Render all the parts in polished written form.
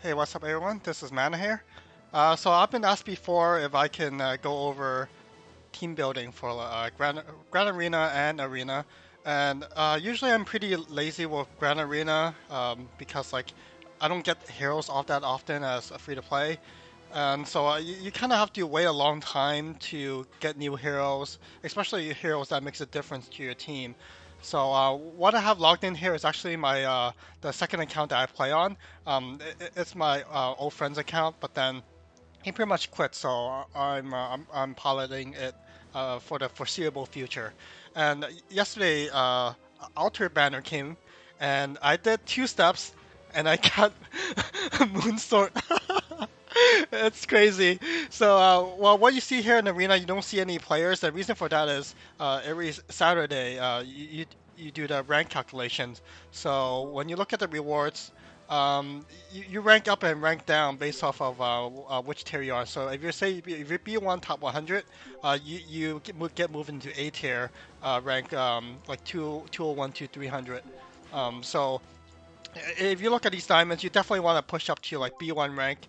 Hey, what's up, everyone? This is Mana here. So I've been asked before if I can go over team building for Grand Arena and Arena, and usually I'm pretty lazy with Grand Arena because I don't get heroes off that often as a free to play, and so you kind of have to wait a long time to get new heroes, especially heroes that makes a difference to your team. So what I have logged in here is actually my the second account that I play on. It's my old friend's account, but then he pretty much quit, so I'm piloting it for the foreseeable future. And yesterday, Alter Banner came, and I did 2 steps, and I got Moonsword. It's crazy. So, well, what you see here in the arena, you don't see any players. The reason for that is every Saturday, you do the rank calculations. So when you look at the rewards, you rank up and rank down based off of which tier you are. So if you say if you're B1 top 100, you get moved into A tier rank like 201 to 300. So if you look at these diamonds, you definitely want to push up to like B1 rank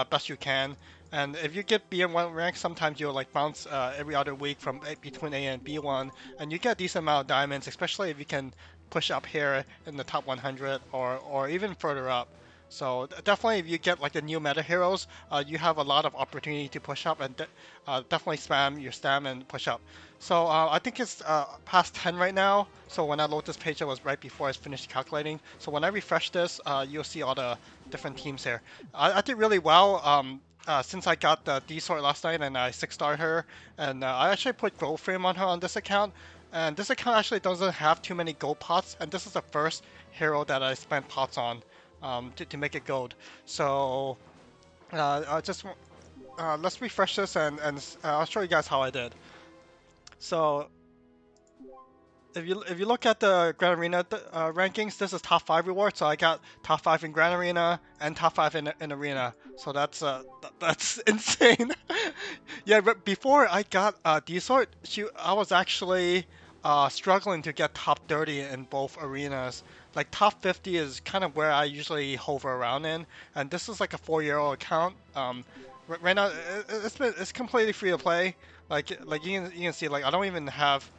best you can. And if you get B1 rank, sometimes you'll like bounce every other week from between A and B1, and you get a decent amount of diamonds, especially if you can push up here in the top 100 or even further up. So definitely, if you get like the new meta heroes, you have a lot of opportunity to push up and definitely spam your stam and push up. So I think it's past 10 right now. So when I load this page, it was right before I finished calculating. So when I refresh this, you'll see all the different teams here. I did really well since I got the D sword last night and I 6-starred her. And I actually put gold frame on her on this account. And this account actually doesn't have too many gold pots. And this is the first hero that I spent pots on to make it gold. So just let's refresh this and I'll show you guys how I did. So if you look at the Grand Arena rankings, this is top 5 reward. So I got top 5 in Grand Arena and top 5 in Arena. So that's insane. Yeah, but before I got D-Sort, I was actually struggling to get top 30 in both arenas. Like top 50 is kind of where I usually hover around in, and this is like a 4-year-old account. Right now it's completely free to play. Like you can see, like I don't even have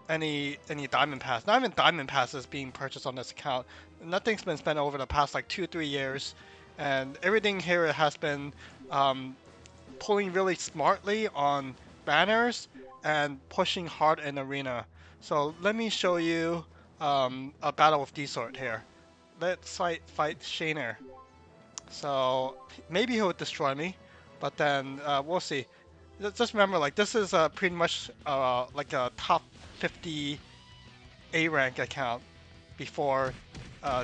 any diamond pass. Not even diamond passes being purchased on this account. Nothing's been spent over the past like 2-3 years, and everything here has been pulling really smartly on banners and pushing hard in arena. So let me show you a battle of D-Sort here. Let's fight Shaner. So maybe he'll destroy me, but then we'll see. Just remember, like this is pretty much like a top 50 A rank account before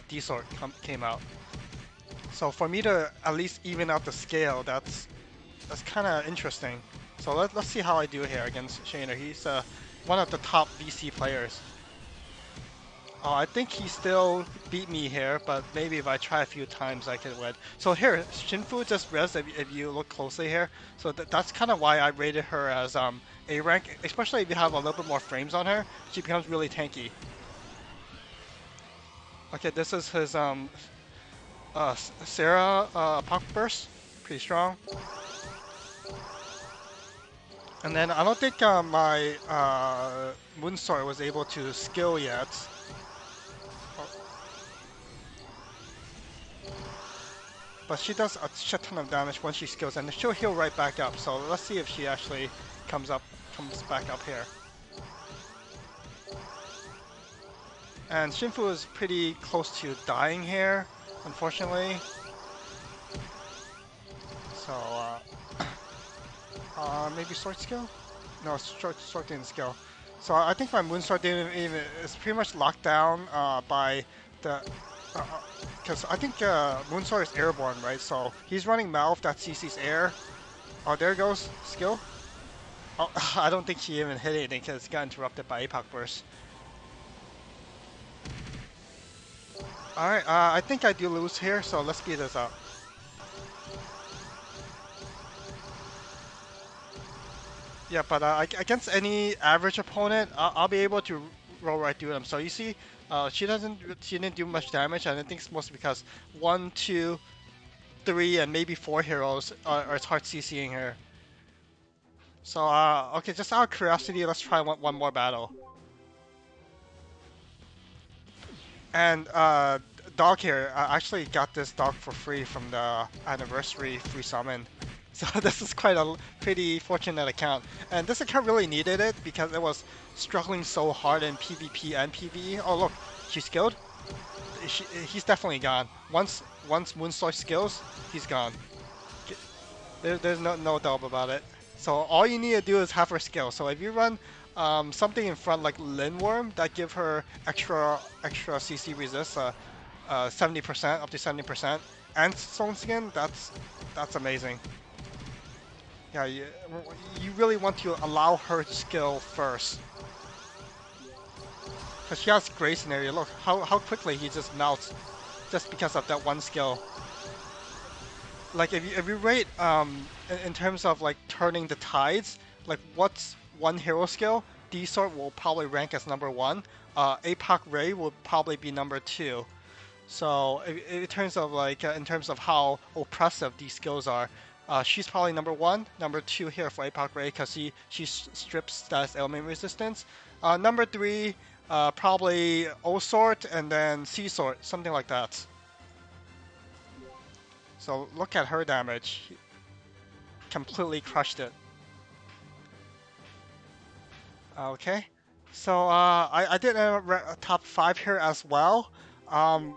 D-Sort came out. So for me to at least even out the scale, that's kind of interesting. So let's see how I do here against Shaner. He's one of the top VC players. Oh, I think he still beat me here, but maybe if I try a few times I can win. So here, Shinfu just res if you look closely here. So that's kind of why I rated her as A rank, especially if you have a little bit more frames on her. She becomes really tanky. Okay, this is his Sarah Punk Burst, pretty strong. And then I don't think my Moonsword was able to skill yet. But she does a shit ton of damage when she skills, and she'll heal right back up. So let's see if she actually comes back up here. And Shinfu is pretty close to dying here, unfortunately. So maybe sword skill? No, sword didn't skill. So I think my Moonsword didn't even is pretty much locked down by the. Because I think Moonsword is airborne, right? So he's running Mouth that CC's air. Oh, there goes skill. Oh, I don't think he even hit anything because it got interrupted by Apoc Burst. Alright, I think I do lose here, so let's speed this up. Yeah, but against any average opponent, I'll be able to roll right through them. So you see, she didn't do much damage, and I think it's mostly because 1, 2, 3 and maybe 4 heroes, or it's hard CCing her. So, okay, just out of curiosity, let's try one more battle. And dog here, I actually got this dog for free from the anniversary free summon. So this is quite a pretty fortunate account. And this account really needed it because it was struggling so hard in PvP and PvE. Oh look, she's skilled. He's definitely gone. Once Moonstar skills, he's gone. There's no doubt about it. So all you need to do is have her skill. So if you run something in front like Lindworm that give her extra CC resist, 70% up to 70%, and Stone Skin, that's amazing. Yeah, you really want to allow her skill first. Because she has Grace in area. Look how quickly he just melts just because of that one skill. Like if you rate in terms of like turning the tides, like what's one hero skill? D-Sword will probably rank as number 1. APOC Ray will probably be number 2. So in terms of like in terms of how oppressive these skills are, she's probably number 1. Number 2 here for APOC Ray because she strips status ailment resistance. Number 3 probably O Sword and then C Sword, something like that. So look at her damage. He completely crushed it. Okay. So I did a top 5 here as well. Um,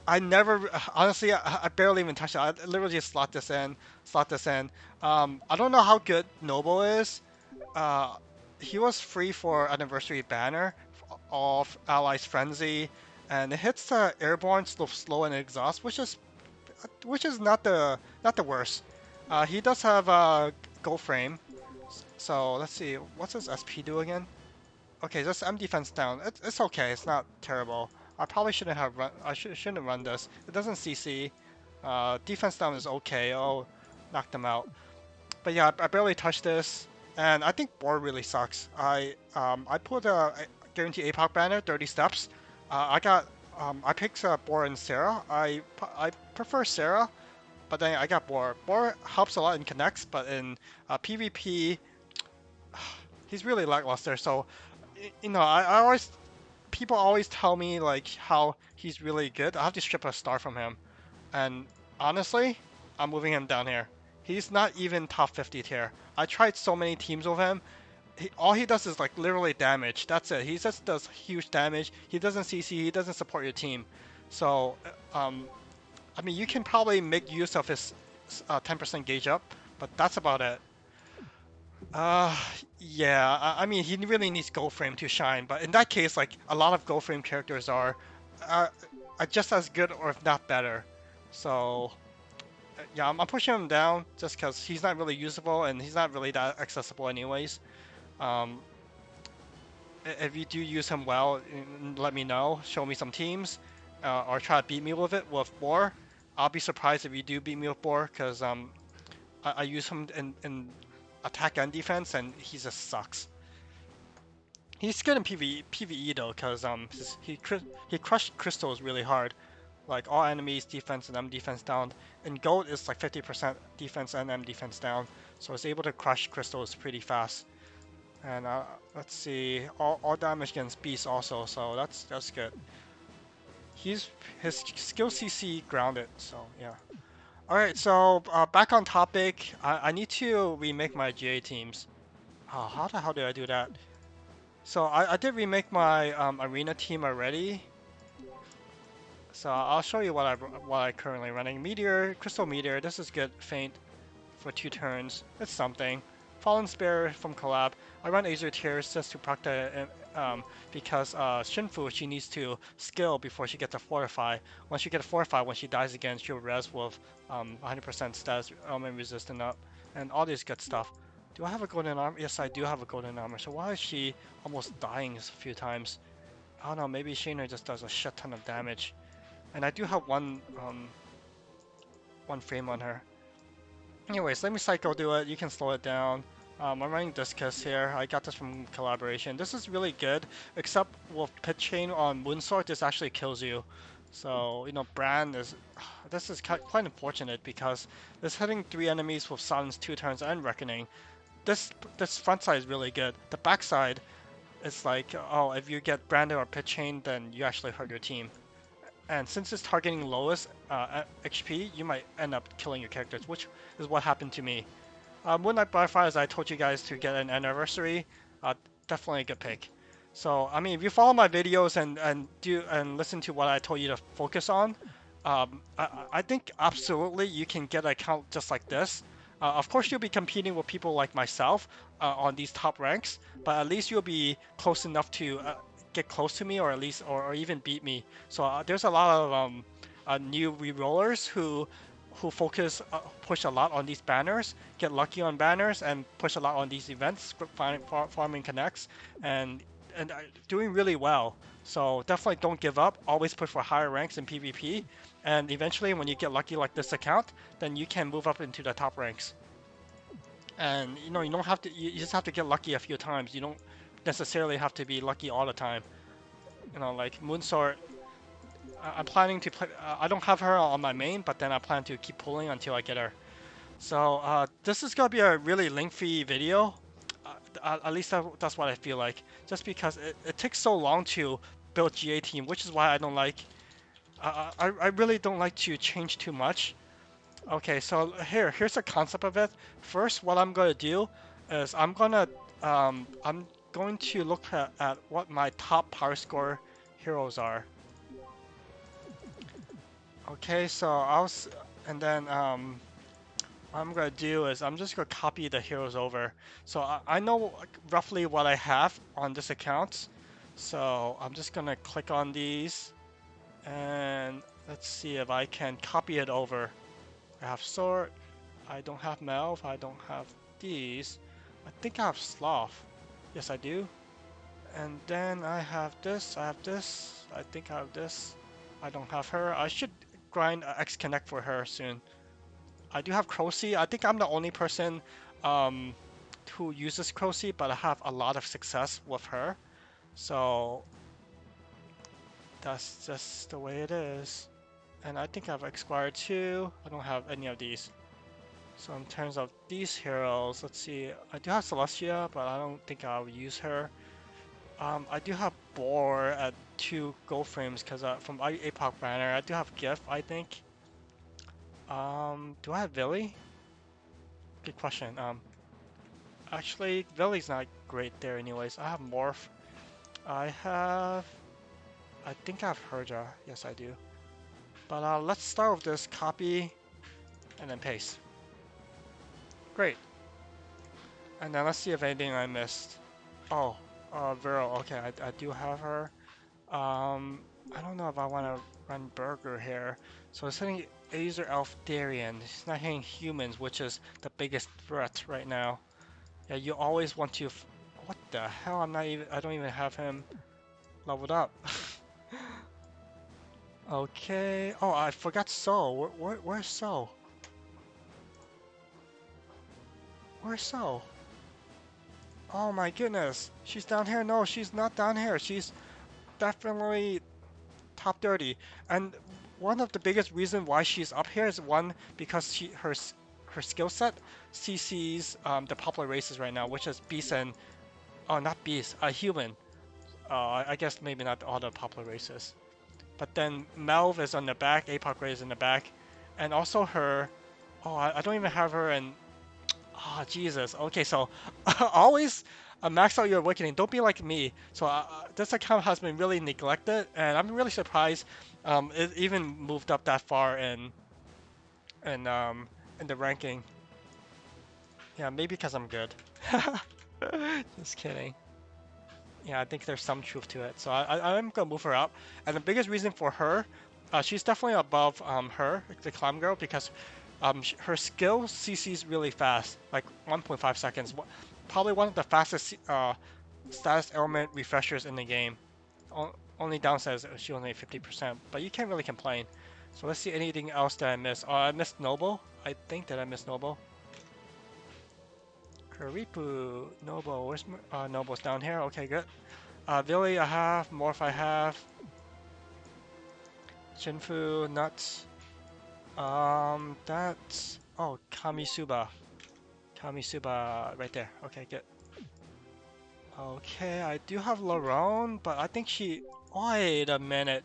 I never, honestly, I barely even touched it. I literally just slot this in, slot this in. I don't know how good Noble is. Uh, he was free for Anniversary Banner of Allies Frenzy, and it hits Airborne, slow, and Exhaust, which is not the worst. He does have Gold Frame, so let's see, what's his SP do again? Okay, just M defense down. It's okay. It's not terrible. I probably shouldn't have run. Shouldn't run this. It doesn't CC. Defense down is okay. Oh, knocked them out. But yeah, I barely touched this, and I think board really sucks. I put a guarantee APOC banner 30 steps. I picked Boar and Sarah. I prefer Sarah, but then I got Boar. Boar helps a lot in connects, but in PvP, he's really lackluster. So you know, I always people always tell me like how he's really good. I have to strip a star from him, and honestly, I'm moving him down here. He's not even top 50 tier. I tried so many teams with him. All he does is like literally damage. That's it. He just does huge damage. He doesn't CC. He doesn't support your team. So, I mean, you can probably make use of his 10% gauge up, but that's about it. Uh, yeah, I mean, he really needs Gold Frame to shine, but in that case, like, a lot of Gold Frame characters uh, are just as good or if not better. So, yeah, I'm pushing him down just because he's not really usable and he's not really that accessible anyways. Um, if you do use him well, let me know, show me some teams, or try to beat me with it with Boar. I'll be surprised if you do beat me with Boar, because I use him in attack and defense, and he just sucks. He's good in PvE though, because he crushed crystals really hard, like all enemies defense and M defense down. And gold is like 50% defense and M defense down, so it's able to crush crystals pretty fast. And let's see, all damage against beasts also, so that's good. His skill CC grounded, so yeah. Alright, so back on topic, I need to remake my GA teams. Oh, how the hell did I do that? So I did remake my arena team already. So I'll show you what I currently running. Meteor, Crystal Meteor, this is good, Faint for 2 turns. It's something. Fallen Spear from collab. I run Azure Tears just to proc the because Shinfu, she needs to skill before she gets a Fortify. Once she gets a Fortify, when she dies again, she'll res with 100% status element resistant up and all this good stuff. Do I have a golden armor? Yes, I do have a golden armor. So why is she almost dying a few times? I don't know, maybe Shayna just does a shit ton of damage. And I do have one frame on her. Anyways, let me Psycho do it. You can slow it down. I'm running Discus here. I got this from collaboration. This is really good, except with Pit Chain on Moonsword, this actually kills you. So, Bran is. This is quite unfortunate because this hitting 3 enemies with silence 2 turns and reckoning. This front side is really good. The back side is like, oh, if you get branded or pit chain, then you actually hurt your team. And since it's targeting lowest HP, you might end up killing your characters, which is what happened to me. Moonlight Butterfly, as I told you guys to get an anniversary, definitely a good pick. So I mean, if you follow my videos and listen to what I told you to focus on, I think absolutely you can get an account just like this. Of course, you'll be competing with people like myself on these top ranks, but at least you'll be close enough to get close to me, or at least or even beat me. So there's a lot of new re-rollers who focus push a lot on these banners, get lucky on banners, and push a lot on these events, farming connects, and doing really well. So definitely don't give up. Always push for higher ranks in PvP, and eventually when you get lucky like this account, then you can move up into the top ranks. And you don't have to. You just have to get lucky a few times. You don't necessarily have to be lucky all the time. Like Moonsword. I'm planning to play. I don't have her on my main, but then I plan to keep pulling until I get her. So this is gonna be a really lengthy video. At least that's what I feel like. Just because it takes so long to build GA team, which is why I don't like. I really don't like to change too much. Okay, so here's the concept of it. First, what I'm gonna do is I'm going to look at what my top power score heroes are. Okay, so and then what I'm gonna do is I'm just gonna copy the heroes over. So I know roughly what I have on this account. So I'm just gonna click on these and let's see if I can copy it over. I have Sword, I don't have Melv, I don't have these. I think I have Sloth. Yes, I do. And then I have this, I think I have this. I don't have her. I should grind X Connect for her soon. I do have Crocy. I think I'm the only person um, who uses Crocy, but I have a lot of success with her. So that's just the way it is. And I think I have Expired too. I don't have any of these. So in terms of these heroes, let's see. I do have Celestia, but I don't think I'll use her. I do have Boar at 2 gold frames because from APOC banner. I do have GIF, I think. Do I have Villy? Good question. Actually, Villy's not great there anyways. I have Morph. I think I have Herja. Yes, I do. But let's start with this copy and then paste. Great. And then let's see if anything I missed. Oh, Vero. Okay, I do have her. I don't know if I want to run Burger here. So it's hitting Azer Elf Darien. He's not hitting humans, which is the biggest threat right now. Yeah, you always want to. What the hell? I don't even have him leveled up. Okay. Oh, I forgot So. Where's So? Where's So? Oh my goodness. She's down here. No, she's not down here. She's definitely top 30. And one of the biggest reasons why she's up here is one, because her skill set CCs the popular races right now, which is Beast and not Beast, Human. I guess maybe not all the popular races. But then Melv is on the back, APOC Ray is in the back, and also her. Oh, I don't even have her in. Oh, Jesus. Okay, so always max out your awakening. Don't be like me. So this account has been really neglected, and I'm really surprised it even moved up that far in, in the ranking. Yeah, maybe because I'm good. Just kidding. Yeah, I think there's some truth to it. So I'm gonna move her up, and the biggest reason for her, she's definitely above her, the Clam Girl, because her skill CC's really fast, like 1.5 seconds. Probably one of the fastest status element refreshers in the game. Only downside is she only 50%, but you can't really complain. So let's see anything else that I missed. Oh, I missed Noble. I think that I missed Noble. Karipu, Noble. Where's Noble's down here? Okay, good. Villy I have, Morph I have. Shinfu, nuts. That's oh Kamisuba. Kamisuba right there. Okay, good. Okay, I do have Larone, but I think she. Wait a minute.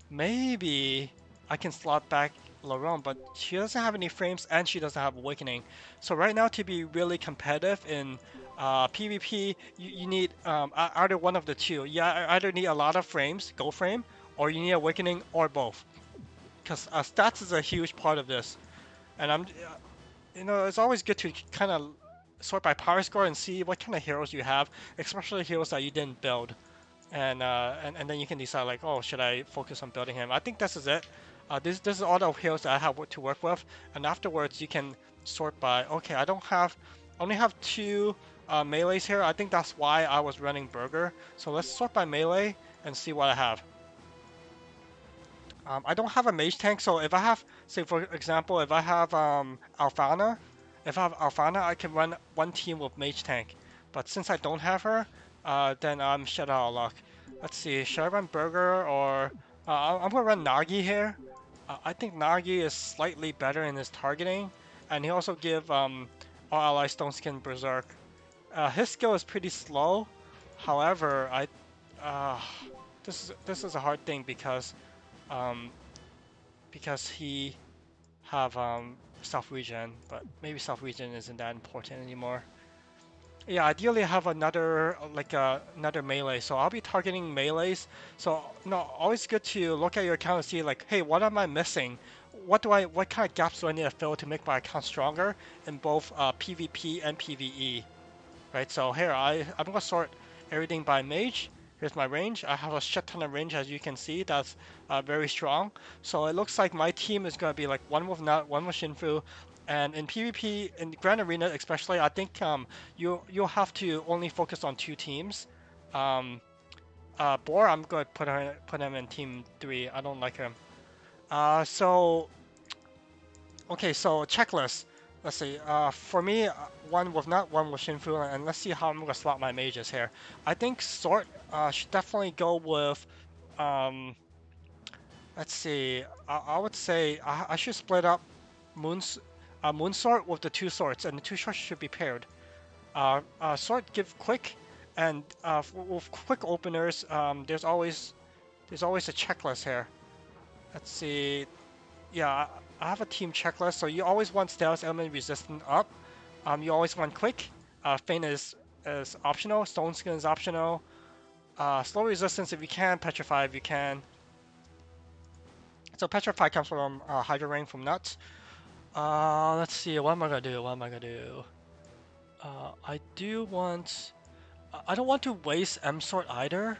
Maybe I can slot back Larone, but she doesn't have any frames and she doesn't have Awakening. So right now, to be really competitive in PvP, you need either one of the two. You either need a lot of frames, gold frame, or you need Awakening, or both. Because stats is a huge part of this. And it's always good to kind of sort by power score and see what kind of heroes you have, especially heroes that you didn't build, and then you can decide like, oh, should I focus on building him? I think this is it. This is all the heroes that I have to work with, and afterwards you can sort by, okay, I only have two melees here. I think that's why I was running Burger. So let's sort by melee and see what I have. I don't have a mage tank, so if I have, say for example, if I have Alfana, I can run one team with mage tank. But since I don't have her, then I'm shut out of luck. Let's see, should I run Burger or I'm gonna run Nagi here. I think Nagi is slightly better in his targeting, and he also give all allies Stone Skin Berserk. His skill is pretty slow. However, uh, this is a hard thing um, because he have self regen, but maybe self regen isn't that important anymore. Yeah, ideally I have another another melee, so I'll be targeting melees. So no, always good to look at your account and see like, hey, what am I missing? What kind of gaps do I need to fill to make my account stronger in both PvP and PvE? Right, so here I'm gonna sort everything by mage. Here's my range. I have a shit ton of range, as you can see. That's very strong. So it looks like my team is gonna be like one with Nut, one with Shinfu, and in PvP, in Grand Arena especially, I think you'll have to only focus on two teams. Um, Boar, I'm gonna put him in team 3. I don't like him. So okay, so checklist. Let's see. For me, one with not one with Shinfu, and let's see how I'm gonna slot my mages here. I think Sort should definitely go with. Um, let's see. I would say I should split up Moon Sort with the two swords, and the two swords should be paired. Sort give quick, and with quick openers, there's always a checklist here. Let's see. Yeah, I have a team checklist. So you always want status element resistant up. You always want quick. Feint is optional. Stone skin is optional. Slow resistance if you can. Petrify if you can. So petrify comes from Hydro Ring from Nuts. Let's see. What am I gonna do? What am I gonna do? I do want. I don't want to waste M Sort either.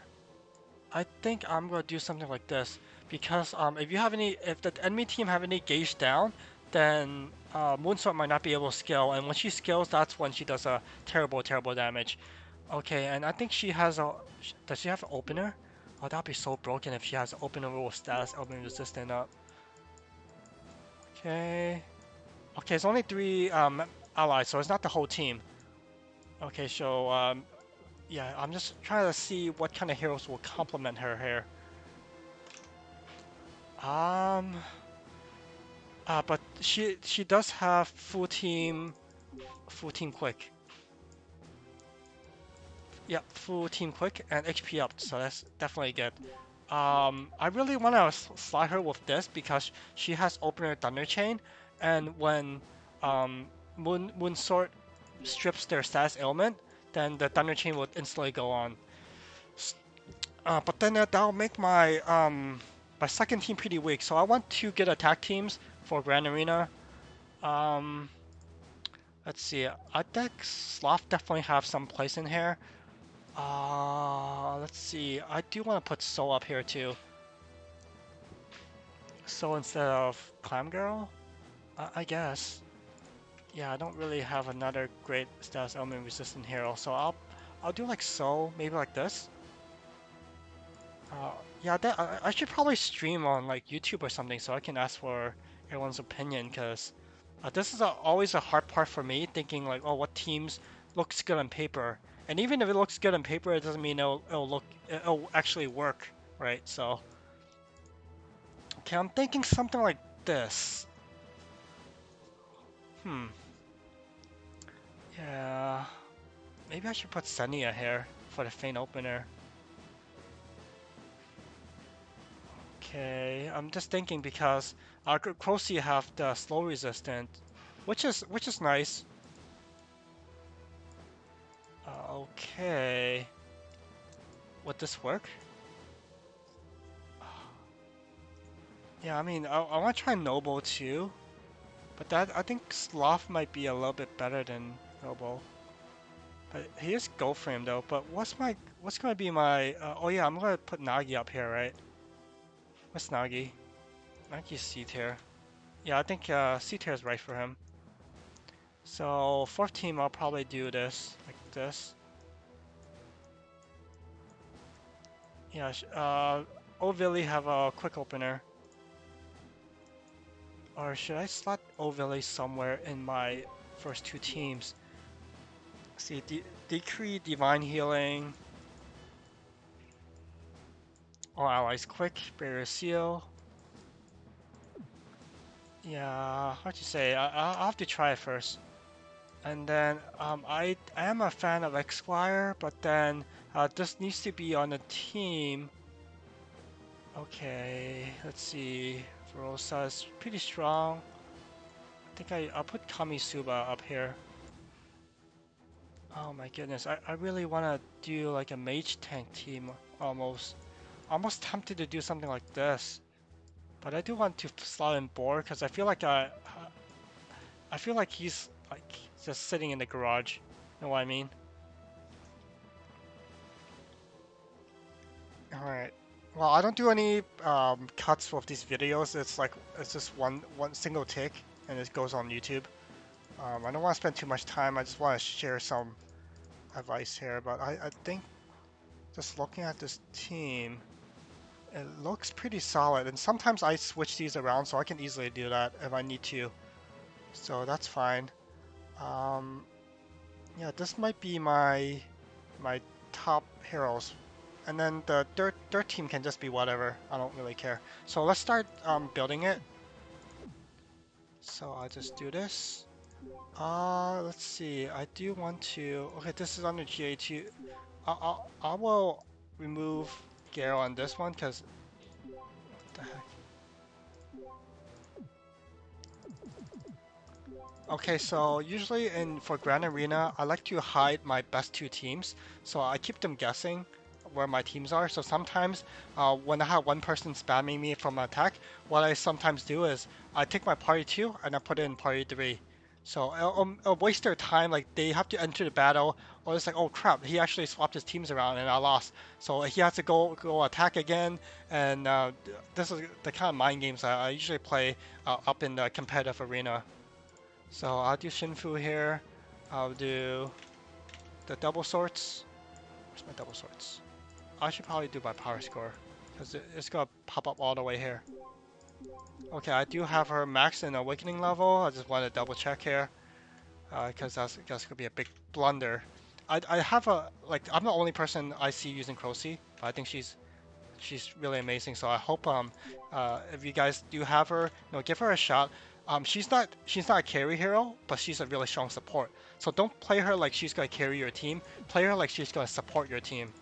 I think I'm gonna do something like this because if the enemy team have any gauge down, then Moonsword might not be able to scale, and when she scales, that's when she does a terrible, terrible damage. Okay, and I think she has does she have an opener? Oh, that'd be so broken if she has an opener with status element resistant up. Okay, okay, it's only 3 allies, so it's not the whole team. Okay, so yeah, I'm just trying to see what kind of heroes will complement her here. But she does have full team quick. Yep, full team quick and HP up, so that's definitely good. I really want to slide her with this because she has opener Thunder Chain, and when Moon Sword strips their status ailment, then the Thunder Chain would instantly go on. But then that'll make my second team pretty weak. So I want 2 good attack teams for Grand Arena. Let's see. I think Sloth definitely have some place in here. Let's see. I do want to put Soul up here too. So instead of Clam Girl, I guess. Yeah, I don't really have another great status element resistant hero, so I'll do like Soul, maybe like this. Yeah, I should probably stream on like YouTube or something so I can ask for everyone's opinion because this is always a hard part for me, thinking like, oh, what teams looks good on paper, and even if it looks good on paper, it doesn't mean it'll actually work, right? So, Okay, I'm thinking something like this. Yeah, maybe I should put Senia here for the Feint opener. Okay, I'm just thinking because our Crossy have the slow resistant, which is nice. Okay, would this work? Yeah, I mean, I want to try Noble too, but that I think Sloth might be a little bit better than Noble. But he is Go Frame though. But what's gonna be my? Oh yeah, I'm gonna put Nagi up here, right? What's Nagi? Nagi's C tier. Yeah, I think C tier is right for him. So fourth team, I'll probably do this like this. Yeah, Ovili have a quick opener. Or should I slot Ovili somewhere in my first two teams? See, Decree, Divine Healing, All Allies Quick, Barrier Seal. Yeah, hard to say. I'll have to try it first. And then I am a fan of Esquire, but then this needs to be on a team. Okay, let's see. Verosa is pretty strong. I think I'll put Kamisuba up here. Oh my goodness, I really want to do like a mage tank team almost. Almost tempted to do something like this. But I do want to slot in Boar because I feel like he's like just sitting in the garage. You know what I mean? Alright. Well, I don't do any cuts with these videos. It's just one single take, and it goes on YouTube. I don't want to spend too much time. I just want to share some advice here. But I think just looking at this team, it looks pretty solid. And sometimes I switch these around, so I can easily do that if I need to. So that's fine. Um, yeah, this might be my top heroes. And then the dirt team can just be whatever. I don't really care. So let's start building it. So I'll just do this. Let's see. I do want to. Okay, this is under GA2. I will remove Garo on this one because what the heck. Okay, so usually for Grand Arena, I like to hide my best two teams, so I keep them guessing where my teams are. So sometimes when I have one person spamming me from an attack, what I sometimes do is I take my party 2 and I put it in party 3. So it'll waste their time, like they have to enter the battle, or it's like, oh crap, he actually swapped his teams around and I lost. So he has to go attack again, and this is the kind of mind games I usually play up in the competitive arena. So I'll do Shinfu here. I'll do the double sorts. Where's my double sorts? I should probably do my power score because it's gonna pop up all the way here. Okay, I do have her max in awakening level. I just want to double check here because that's gonna be a big blunder. I have I'm the only person I see using Crossy, but I think she's really amazing. So I hope if you guys do have her, give her a shot. She's not a carry hero, but she's a really strong support. So don't play her like she's gonna carry your team. Play her like she's gonna support your team.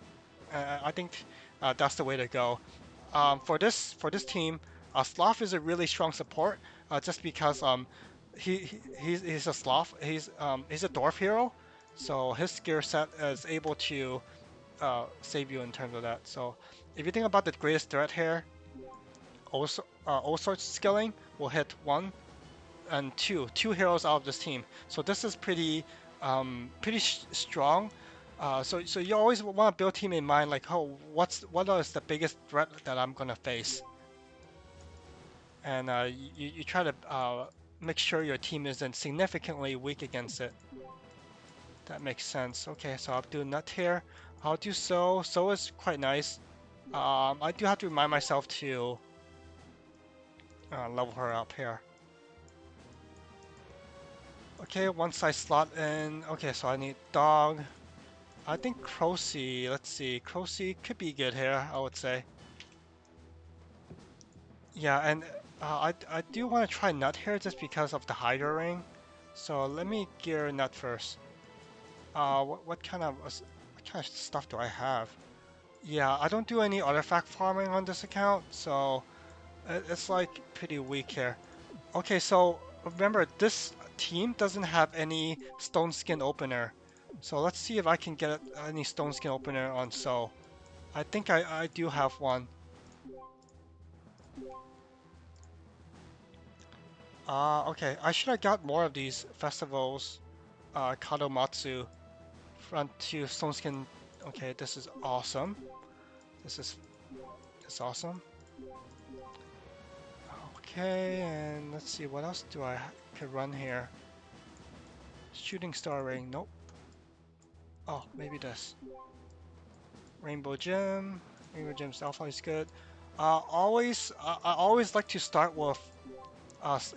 I think that's the way to go. For this team, Sloth is a really strong support. Just because he's a Sloth. He's a Dwarf hero, so his skill set is able to save you in terms of that. So if you think about the greatest threat here, also all sorts skilling will hit 1 and 2 heroes out of this team. So this is pretty strong. So you always want to build team in mind, like, oh, what is the biggest threat that I'm gonna face, and you try to make sure your team isn't significantly weak against it. That makes sense. Okay, so I'll do Nut here. I'll do So. So is quite nice. I do have to remind myself to level her up here. Okay, once I slot in, okay, so I need Dog. I think Crossy, let's see, Crossy could be good here, I would say. Yeah, and I do want to try Nut here just because of the Hydra Ring. So let me gear Nut first. What kind of stuff do I have? Yeah, I don't do any artifact farming on this account, so it's like pretty weak here. Okay, so remember this team doesn't have any stone skin opener. So let's see if I can get any stone skin opener on So. I think I do have one. Okay, I should have got more of these festivals. Kadomatsu, front to stone skin. Okay, this is awesome. This is awesome. Okay, and let's see what else do I could run here. Shooting star ring. Nope. Oh, maybe this. Rainbow gem. Rainbow gem's alpha is good. I always like to start with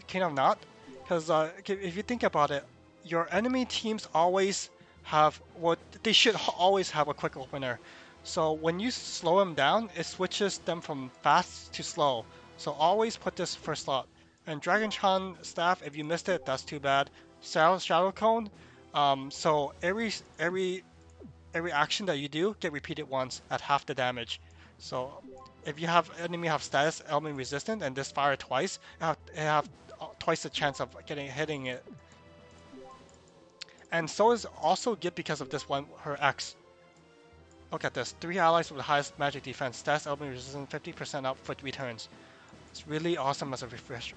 King of Knot, because if you think about it, your enemy teams always have what they should always have a quick opener. So when you slow them down, it switches them from fast to slow. So always put this first slot. And Dragon Chan staff, if you missed it, that's too bad. Shadow Cone. So every action that you do get repeated once at half the damage. So if you have enemy have status element resistant and this fire twice, you have twice the chance of hitting it. And so is also good because of this one, her X. Look at this, 3 allies with the highest magic defense, status element resistant 50% up for 3 turns. It's really awesome as a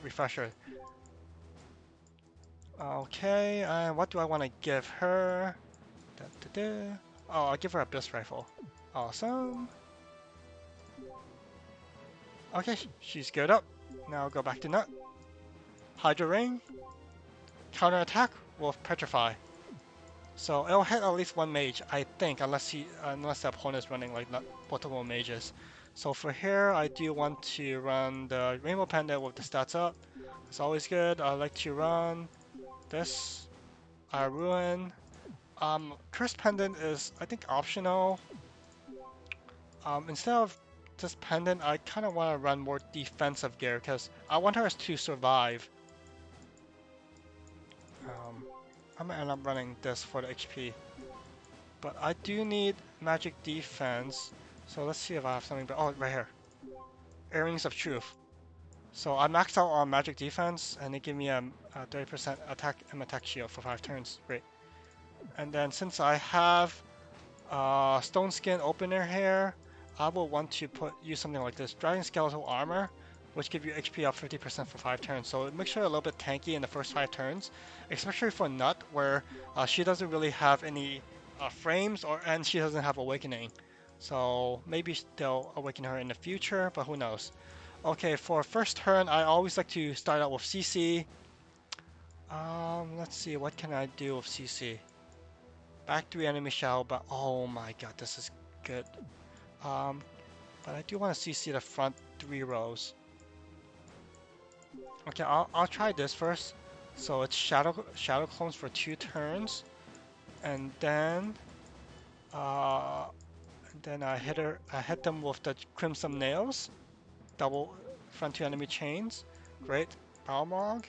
refresher. Okay, and what do I want to give her? Da, da, da. Oh, I'll give her a Abyss Rifle. Awesome. Okay, she's geared up. Now go back to Nut. Hydra Ring. Counter attack with Petrify. So it'll hit at least one mage, I think, unless the opponent is running like multiple mages. So for here, I do want to run the Rainbow Pendant with the stats up. It's always good. I like to run this. Ruin. Curse Pendant is, I think, optional. Instead of this pendant, I kind of want to run more defensive gear because I want her to survive. I'm gonna end up running this for the HP. But I do need magic defense. So let's see if I have something. Oh, right here. Earrings of Truth. So I maxed out on magic defense and they give me a 30% attack shield for 5 turns. Great. And then since I have stone skin opener here, I will want to use something like this. Dragon Skeletal Armor, which give you HP up 50% for 5 turns. So it makes her a little bit tanky in the first 5 turns, especially for Nut, where she doesn't really have any frames, and she doesn't have Awakening. So maybe they'll awaken her in the future, but who knows. Okay, for first turn, I always like to start out with CC. Let's see, what can I do with CC? Back 3 enemy shell, but oh my god, this is good. But I do want to CC the front 3 rows. Okay, I'll try this first. So it's shadow clones for 2 turns, and then I hit them with the crimson nails, double front 2 enemy chains. Great, Balmog.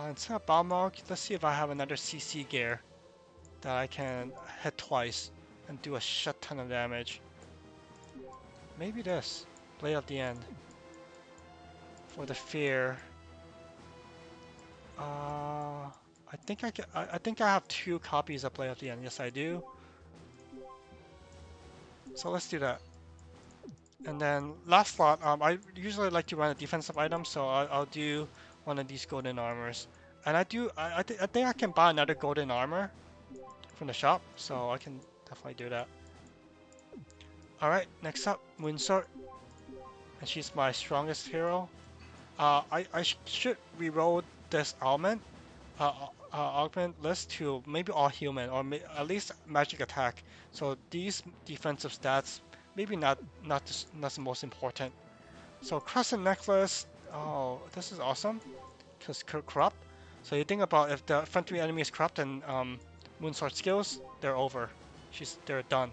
Instead of Balmog, let's see if I have another CC gear that I can hit twice and do a shit ton of damage. Maybe this, Blade of the End, for the fear. I think I have 2 copies of Blade of the End. Yes, I do. So let's do that. And then last slot, I usually like to run a defensive item, so I'll do one of these golden armors. And I think I can buy another golden armor from the shop, so I can definitely do that. Alright, next up, Moonsword. And she's my strongest hero. I should reroll this augment list to maybe all human or at least magic attack. So these defensive stats maybe not the most important. So Crescent Necklace. Oh, this is awesome because corrupt. So you think about if the front 3 enemy is corrupt and Moonsword skills, they're over. They're done.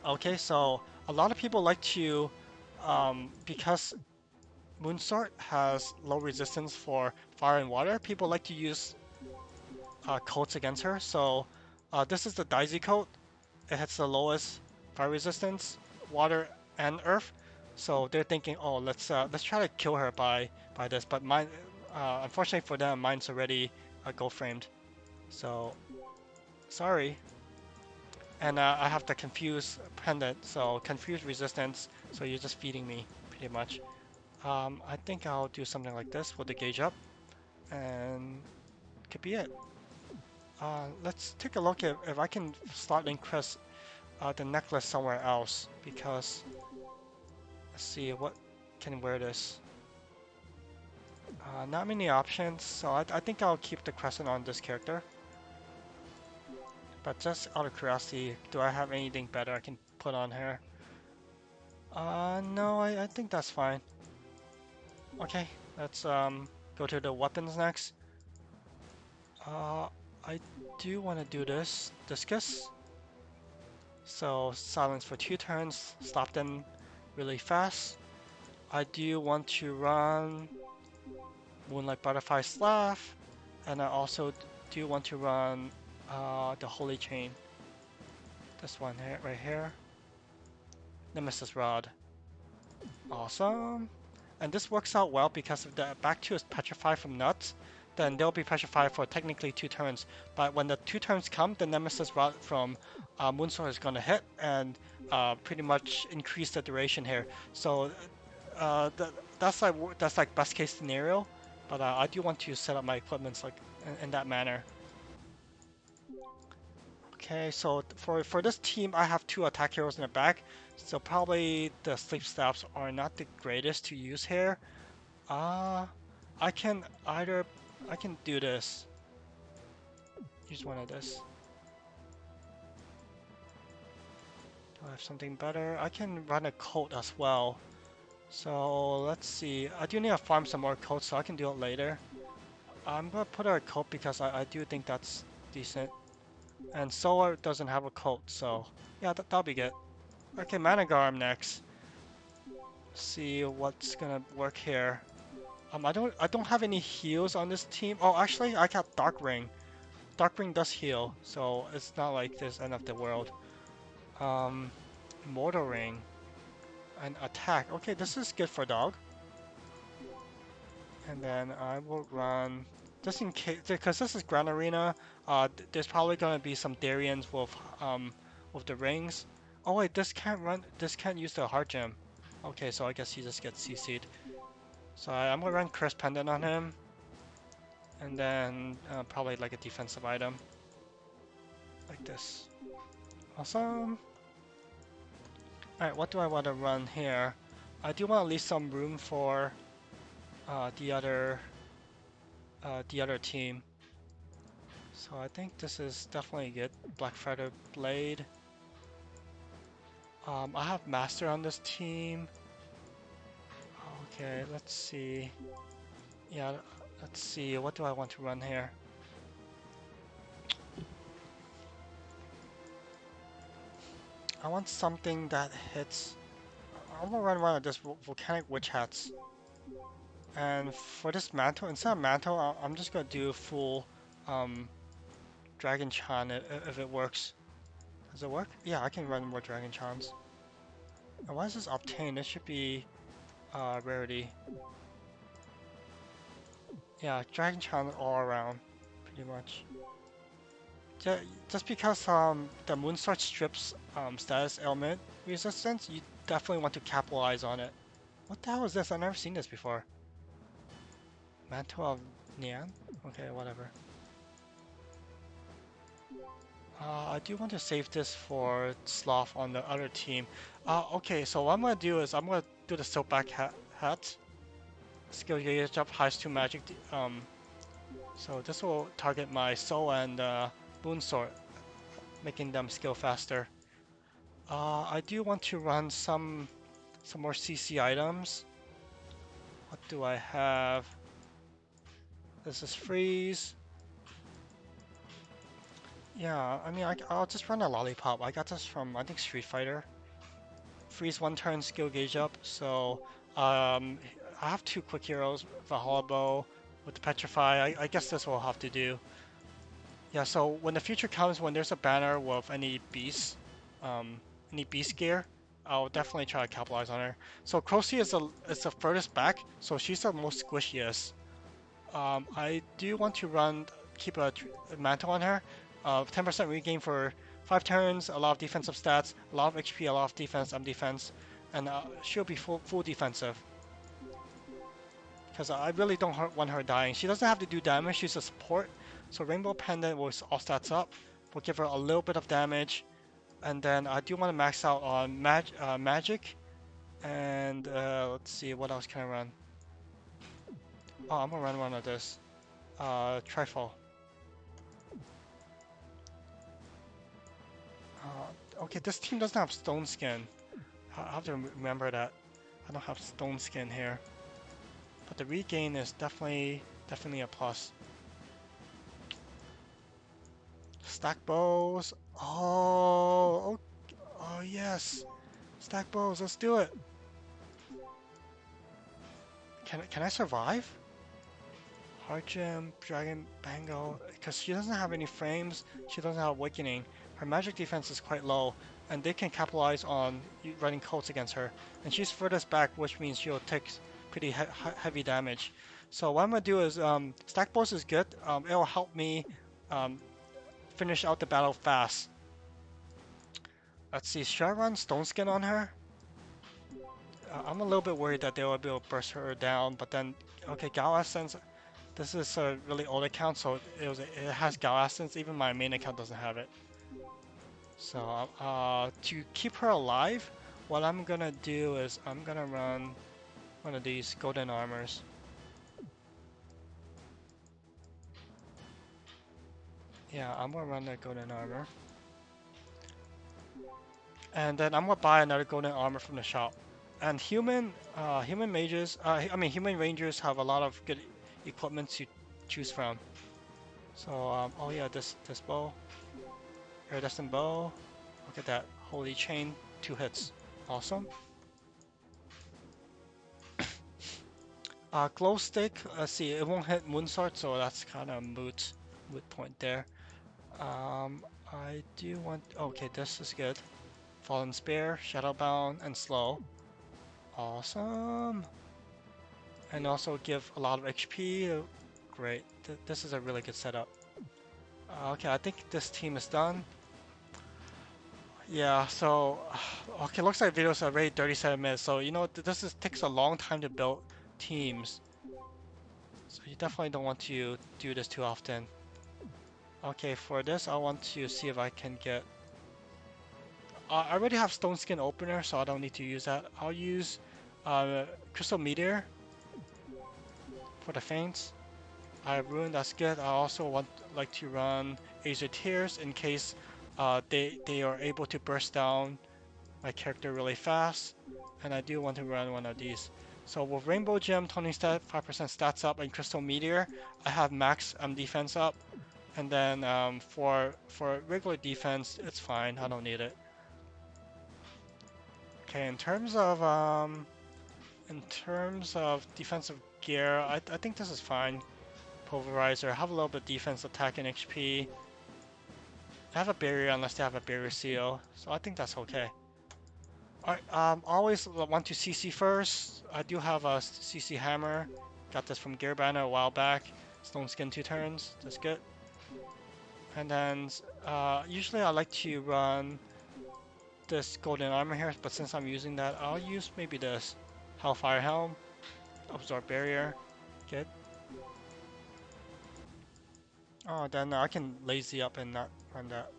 Okay, so a lot of people like to because Moonsword has low resistance for fire and water, people like to use coats against her. So this is the Daisy coat. It has the lowest fire resistance, water and earth. So they're thinking, oh, let's try to kill her by this. But mine, unfortunately for them, mine's already gold framed. So sorry. And I have the confuse pendant, so confuse resistance. So you're just feeding me pretty much. I think I'll do something like this with the gauge up, and could be it. Let's take a look if I can slot increase the necklace somewhere else, because let's see what can wear this. Not many options, so I think I'll keep the crescent on this character. But just out of curiosity, do I have anything better I can put on here? No, I think that's fine. Okay, let's go to the weapons next. I do want to do this discus. So silence for 2 turns, stop them really fast. I do want to run Moonlight Butterfly Staff, and I also do want to run the Holy Chain. This one here, right here. Nemesis Rod. Awesome. And this works out well because if the back 2 is petrified from nuts, then they'll be petrified for technically 2 turns. But when the 2 turns come, the Nemesis Rod from Moonsword is going to hit and pretty much increase the duration here. So that's like best case scenario. But I do want to set up my equipments like in that manner. Okay, so for this team, I have 2 attack heroes in the back, so probably the sleep staffs are not the greatest to use here. Uh, I can either I can do this. Use one of this. Do I have something better? I can run a coat as well. So let's see. I do need to farm some more coats, so I can do it later. I'm gonna put her a coat because I do think that's decent. And Solar doesn't have a coat, so yeah, that'll be good. Okay, Managarm next. See what's gonna work here. I don't have any heals on this team. Oh, actually, I got Dark Ring. Dark Ring does heal, so it's not like this end of the world. Um, Mortal Ring and attack. Okay, this is good for dog. And then I will run just in case, because this is Grand Arena. There's probably gonna be some Darians with the rings. Oh wait, this can't run. This can't use the heart gem. Okay, so I guess he just gets CC'd. So I'm gonna run Curse Pendant on him, and then probably like a defensive item, like this. Awesome. Alright, what do I want to run here? I do want to leave some room for uh, the other the other team. So I think this is definitely good. Black Feather Blade. I have Master on this team. Okay, let's see. Yeah, let's see. What do I want to run here? I want something that hits. I'm gonna run one of this Volcanic Witch Hats. And for this mantle, instead of mantle, I'm just gonna do full um, Dragon Chan if it works. Does it work? Yeah, I can run more Dragon Chans. And why is this obtain? It should be rarity. Yeah, Dragon Chan all around, pretty much. Just because the Moonsword strips status element resistance, you definitely want to capitalize on it. What the hell is this? I've never seen this before. Mantle of Nian? Okay, whatever. I do want to save this for Sloth on the other team. Okay, so what I'm gonna do is I'm gonna do the Silkback hat. Skill gauge up highs to magic. So this will target my Soul and Moonsword, making them skill faster. I do want to run some more CC items. What do I have? This is freeze. Yeah, I mean, I'll just run a lollipop. I got this from, I think, Street Fighter. freeze 1 turn skill gauge up, so I have 2 quick heroes, Valhalla Bow with the Petrify. I guess this will have to do. Yeah, so when the future comes, when there's a banner with um, any beast gear, I'll definitely try to capitalize on her. So Crocy is the furthest back, so she's the most squishiest. I do want to keep a mantle on her. 10% regain for 5 turns, a lot of defensive stats, a lot of HP, a lot of defense, defense, and she'll be full defensive. Because I really don't want her dying. She doesn't have to do damage, she's a support. So Rainbow Pendant will all stats up. We'll give her a little bit of damage. And then I do want to max out on magic. And let's see, what else can I run? Oh, I'm gonna run one of this. Trifle. Okay, this team doesn't have Stone Skin. I have to remember that. I don't have Stone Skin here. But the regain is definitely a plus. Stack bows. Oh yes. Stack bows. Let's do it. Can I survive? Heart Gem, Dragon Bango. Because she doesn't have any frames. She doesn't have Awakening. Her magic defense is quite low, and they can capitalize on running coats against her. And she's furthest back, which means she'll take pretty heavy damage. So what I'm gonna do is stack bows is good. It'll help me finish out the battle fast. Let's see, should I run Stone Skin on her? I'm a little bit worried that they will be able to burst her down, but then, okay, Gao Essence, this is a really old account, so it has Gao Essence, even my main account doesn't have it. So, to keep her alive, what I'm gonna do is I'm gonna run one of these golden armors. Yeah, I'm gonna run the golden armor. And then I'm gonna buy another golden armor from the shop. And human rangers have a lot of good equipment to choose from. So, oh yeah, this bow, iridescent bow. Look at that, holy chain, 2 hits, awesome. Glow stick. Let's see, it won't hit Moonsword, so that's kind of moot point there. I do want. Okay, this is good. Fallen Spear, Shadowbound, and Slow. Awesome. And also give a lot of HP. Great. This is a really good setup. Okay, I think this team is done. Yeah, so okay, looks like videos are already 37 minutes. So you know takes a long time to build teams. So you definitely don't want to do this too often. Okay, for this I want to see if I can get. I already have Stone Skin Opener, so I don't need to use that. I'll use Crystal Meteor for the feints. I have Ruin, that's good. I also like to run Acer Tears in case they are able to burst down my character really fast. And I do want to run one of these. So with Rainbow Gem, Tony Stat, 5% stats up, and Crystal Meteor, I have max defense up. And then for regular defense, it's fine. I don't need it. Okay, in terms of defensive gear, I think this is fine. Pulverizer, have a little bit of defense, attack, and HP. I have a barrier unless they have a barrier seal, so I think that's okay. Alright, always want to CC first. I do have a CC hammer. Got this from Gear Banner a while back. Stone Skin 2 turns, that's good. And then usually I like to run this golden armor here, but since I'm using that, I'll use maybe this Hellfire Helm, absorb barrier, good. Oh, then I can lazy up and not run that.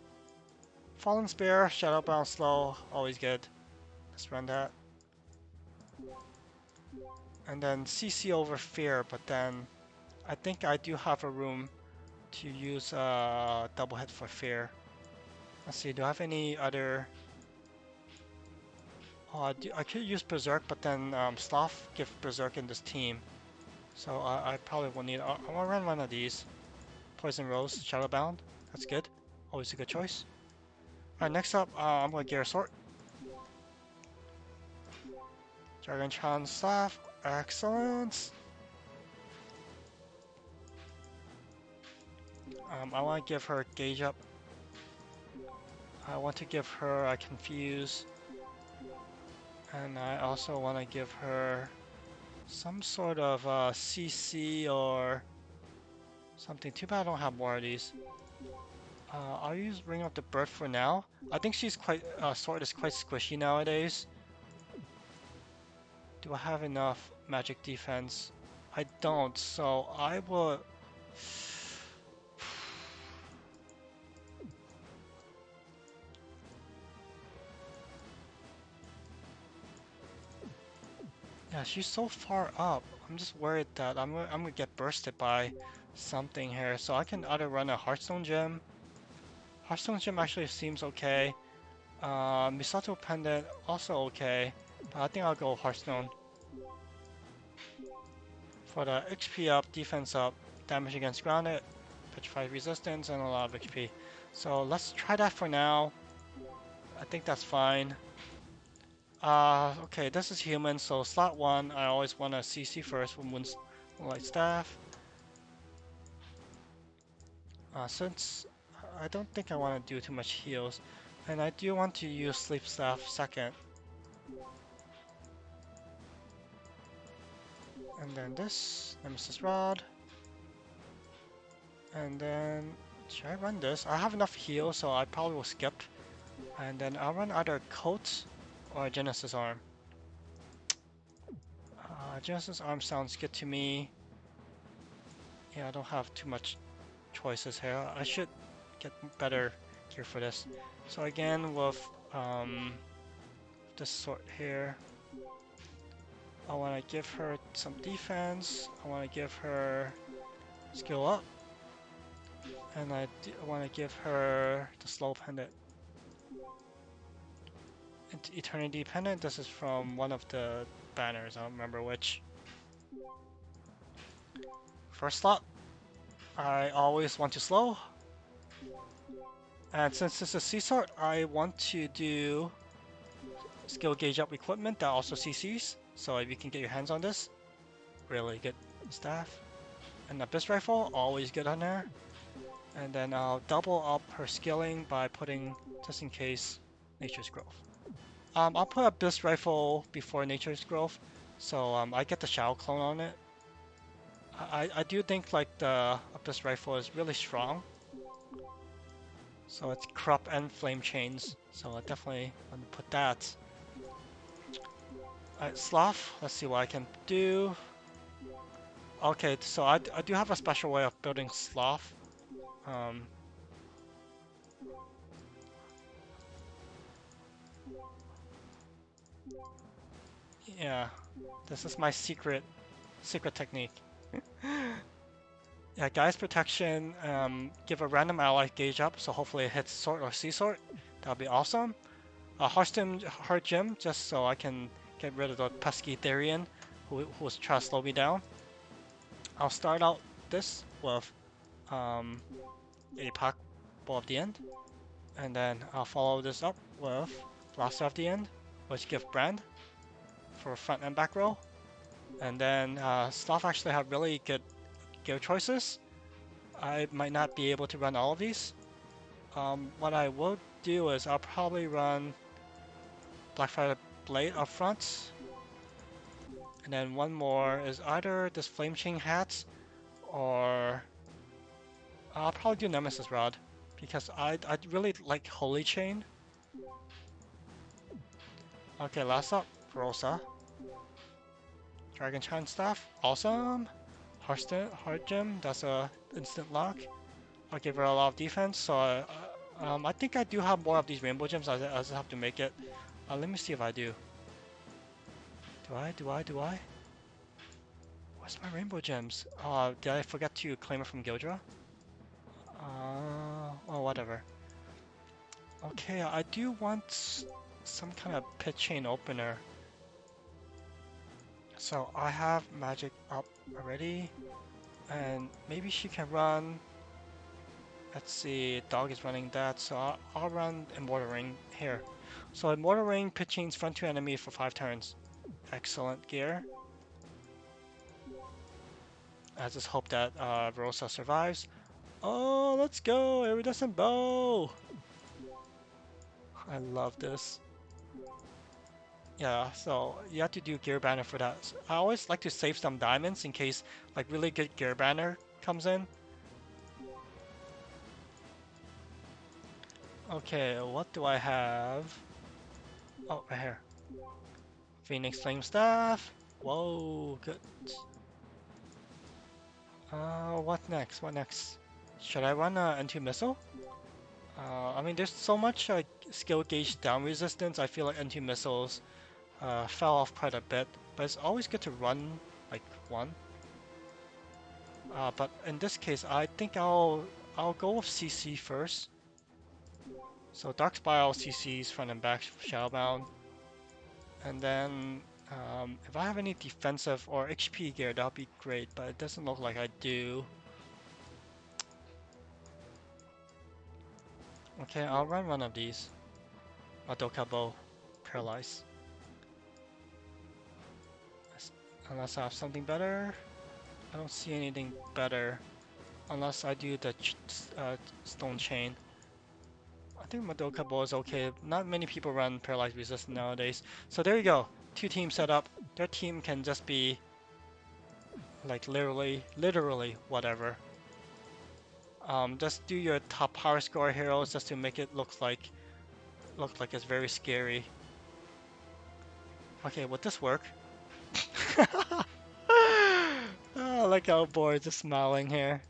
Fallen Spear, Shadowbound Slow, always good. Let's run that. And then CC over Fear, but then I think I do have a room to use double hit for Fear. Let's see, do I have any other? Oh, I could use Berserk, but then Sloth give Berserk in this team. So I probably will need. I'm gonna run one of these. Poison Rose, Shadowbound. That's good. Always a good choice. Alright, next up, I'm gonna Gear Sword. Dragon Chan staff. Excellent. I want to give her gauge up. I want to give her a confuse. And I also want to give her some sort of CC or something. Too bad I don't have more of these. I'll use Ring of the Bird for now. I think she's quite, sword is quite squishy nowadays. Do I have enough magic defense? I don't, so I will... Yeah, she's so far up. I'm just worried that I'm gonna get bursted by something here. So I can either run a Hearthstone Gem. Hearthstone Gem actually seems okay. Misato Pendant also okay. But I think I'll go Hearthstone. For the HP up, defense up, damage against grounded, petrified resistance, and a lot of HP. So let's try that for now. I think that's fine. Okay, this is human, so slot 1, I always want to CC first with Moonlight Staff. Since I don't think I want to do too much heals, and I do want to use Sleep Staff second. And then this, Nemesis Rod. And then, should I run this? I have enough heal, so I probably will skip. And then I'll run either Coat or Genesis Arm. Genesis Arm sounds good to me. Yeah, I don't have too much choices here. I should get better gear for this. So again, with this sort here, I want to give her some defense. I want to give her skill up. And I want to give her the slow pendant. Eternity pendant, this is from one of the banners, I don't remember which. First slot, I always want to slow. And since this is C-sort, I want to do skill gauge up equipment that also CCs. So if you can get your hands on this, really good staff. And Abyss Rifle, always good on there. And then I'll double up her skilling by putting, just in case, Nature's Growth. I'll put Abyss Rifle before Nature's Growth, so I get the Shao clone on it. I do think like the Abyss Rifle is really strong. So it's Corrupt and Flame Chains, so I definitely want to put that. Alright, Sloth, let's see what I can do. Okay, so I do have a special way of building Sloth. Yeah, this is my secret technique. Yeah, Guy's Protection, give a random ally gauge up, so hopefully it hits Sort or C-Sort. That'll be awesome. Hearthstone Heart Gem, just so I can get rid of the pesky Therian who's trying to slow me down. I'll start out this with a Pack Ball of the End, and then I'll follow this up with Blaster of the End, which give Brand for front and back row. And then Sloth actually have really good gear choices. I might not be able to run all of these. What I will do is I'll probably run Blackfire Blade up front. And then one more is either this Flame Chain hat or I'll probably do Nemesis Rod because I'd really like Holy Chain. Okay, last up, Rosa. Dragon Chan Staff, awesome. Heart Gem, that's a instant lock. I'll give her a lot of defense, so I think I do have more of these Rainbow Gems, I just have to make it. Let me see if I do. Do I? Where's my Rainbow Gems? Did I forget to claim it from Gildra? Oh, whatever. Okay, I do want some kind of pit chain opener. So I have magic up already, and maybe she can run. Let's see, dog is running that, so I'll run Immortal Ring here. So Immortal Ring pit chains front to enemy for 5 turns, excellent gear. I just hope that Rosa survives. Oh, let's go! Iridescent bow! I love this. Yeah, so you have to do gear banner for that. So I always like to save some diamonds in case like really good gear banner comes in. Okay, what do I have? Oh, right here. Phoenix Flame Staff. Whoa, good. What next? What next? Should I run N2 Missile? I mean, there's so much skill gauge down resistance. I feel like N2 Missiles fell off quite a bit, but it's always good to run like one. But in this case, I think I'll go with CC first. So Dark Spiral CC's front and back Shadowbound, and then if I have any defensive or HP gear, that'll be great. But it doesn't look like I do. Okay, I'll run one of these. Madoka Bow, Paralyze. Unless I have something better. I don't see anything better. Unless I do the Stone Chain. I think Madoka Bow is okay. Not many people run Paralyze Resistance nowadays. So there you go. Two teams set up. Their team can just be like literally whatever. Just do your top power score heroes just to make it look like it's very scary. Okay, would this work? Oh, look how bored, just smiling here.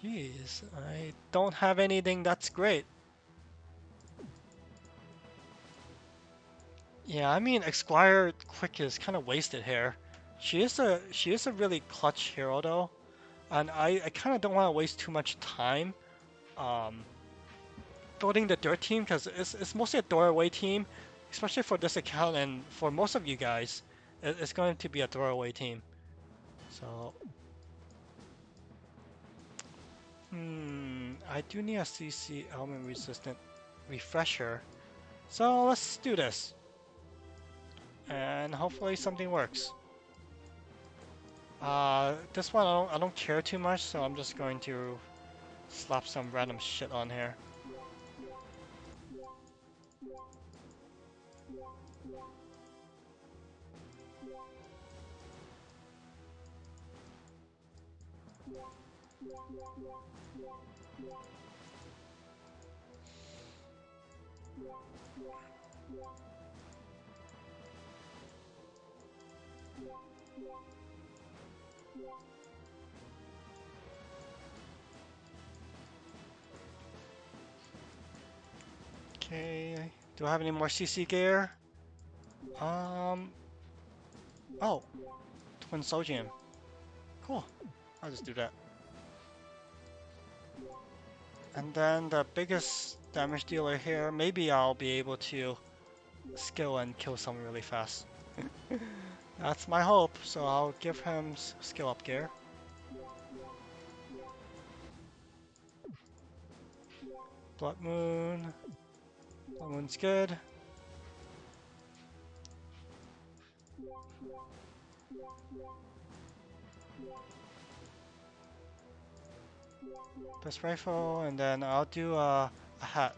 Jeez, I don't have anything that's great. Yeah, I mean, Esquire Quick is kind of wasted here. She is a really clutch hero though, and I kind of don't want to waste too much time um, building the dirt team because it's mostly a throwaway team, especially for this account and for most of you guys. It's going to be a throwaway team. So, I do need a CC element resistant refresher. So let's do this, and hopefully something works. This one I don't care too much, so I'm just going to slap some random shit on here. Okay, do I have any more CC gear? Oh, Twin Soul Gem. Cool, I'll just do that. And then the biggest damage dealer here, maybe I'll be able to skill and kill someone really fast. That's my hope, so I'll give him skill up gear. Blood Moon. Blood Moon's good. Best rifle, and then I'll do a hat.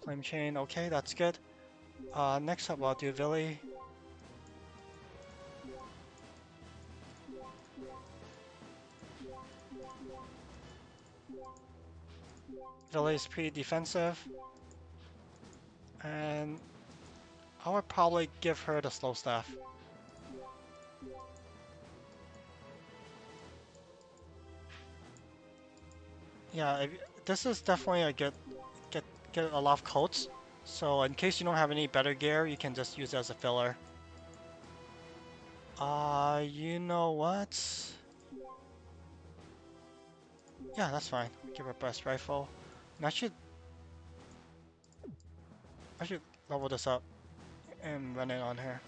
Flame chain, okay, that's good. Next up I'll do Villy. Villy is pretty defensive. And I would probably give her the slow staff. Yeah, this is definitely a get a lot of coats. So in case you don't have any better gear, you can just use it as a filler. You know what? Yeah, that's fine. Give her a burst rifle. And I should level this up and run it on her.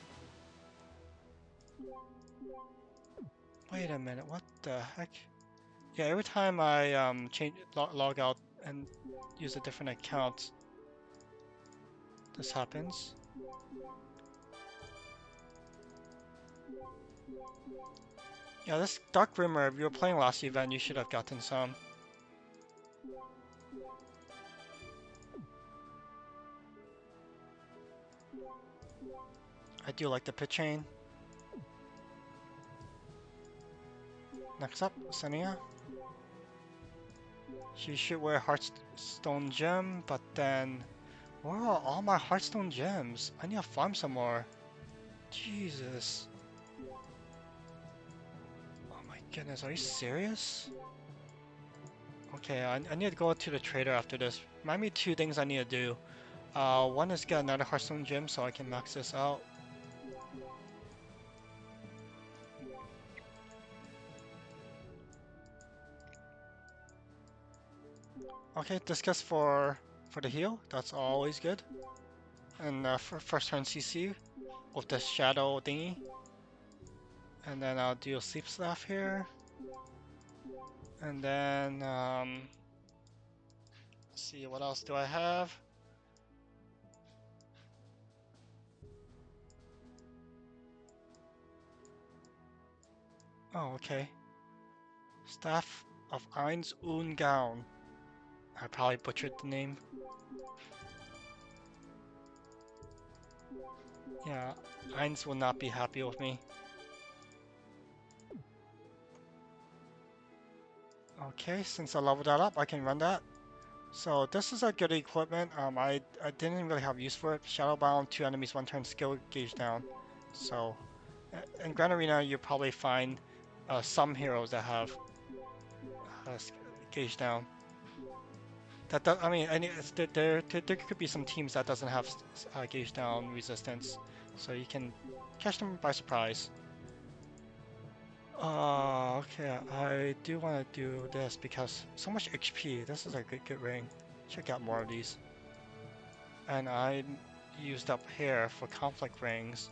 Wait a minute, what the heck? Yeah, every time I change log out and use a different account, this happens. Yeah, this Dark Rimmer, if you were playing last event, you should have gotten some. I do like the pit chain. Next up, Senia. She should wear Heartstone Gem, but then... Where are all my Heartstone Gems? I need to farm some more. Jesus. Oh my goodness, are you serious? Okay, I need to go to the trader after this. Remind me 2 things I need to do. One is get another Heartstone Gem so I can max this out. Okay, discuss for the heal. That's always good. And for first turn CC with the shadow thingy. And then I'll do a sleep staff here. And then let's see, what else do I have? Oh, okay. Staff of Eins Ungaun. I probably butchered the name. Yeah, Eins will not be happy with me. Okay, since I leveled that up, I can run that. So this is a good equipment. I didn't really have use for it. Shadowbound, 2 enemies, 1 turn, skill gauge down. So in Grand Arena, you probably find some heroes that have gauge down. I mean, there could be some teams that doesn't have gauge down resistance, so you can catch them by surprise. Okay, I do want to do this because so much HP. This is a good ring. Check out more of these. And I used up here for conflict rings.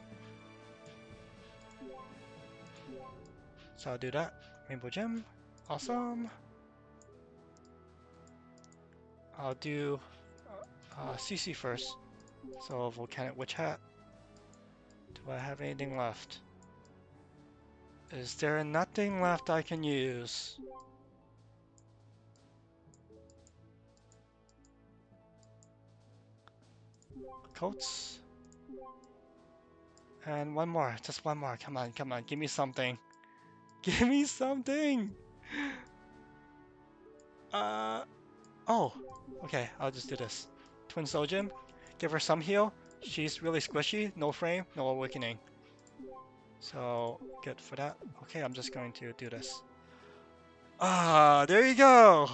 So I'll do that. Rainbow Gem. Awesome. I'll do CC first. So Volcanic Witch Hat. Do I have anything left? Is there nothing left I can use? Coats. And one more. Just one more. Come on, come on. Give me something. Give me something! Oh. Okay, I'll just do this. Twin Soul Gem. Give her some heal. She's really squishy. No frame, no awakening. So, good for that. Okay, I'm just going to do this. There you go!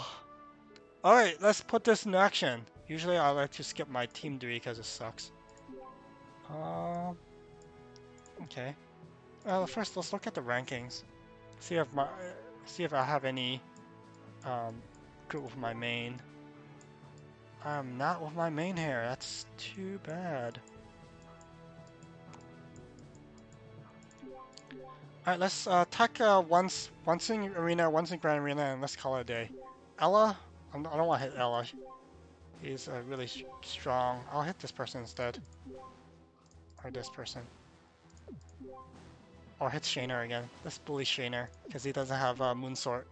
Alright, let's put this in action. Usually I like to skip my team 3 because it sucks. Okay. First let's look at the rankings. See if I have any good with my main. I'm not with my main here. That's too bad. Alright, let's attack once in arena, once in grand arena, and let's call it a day. Ella, I don't want to hit Ella. He's really strong. I'll hit this person instead. Or this person. Or hit Shaner again. Let's bully Shaner, because he doesn't have Moonsword.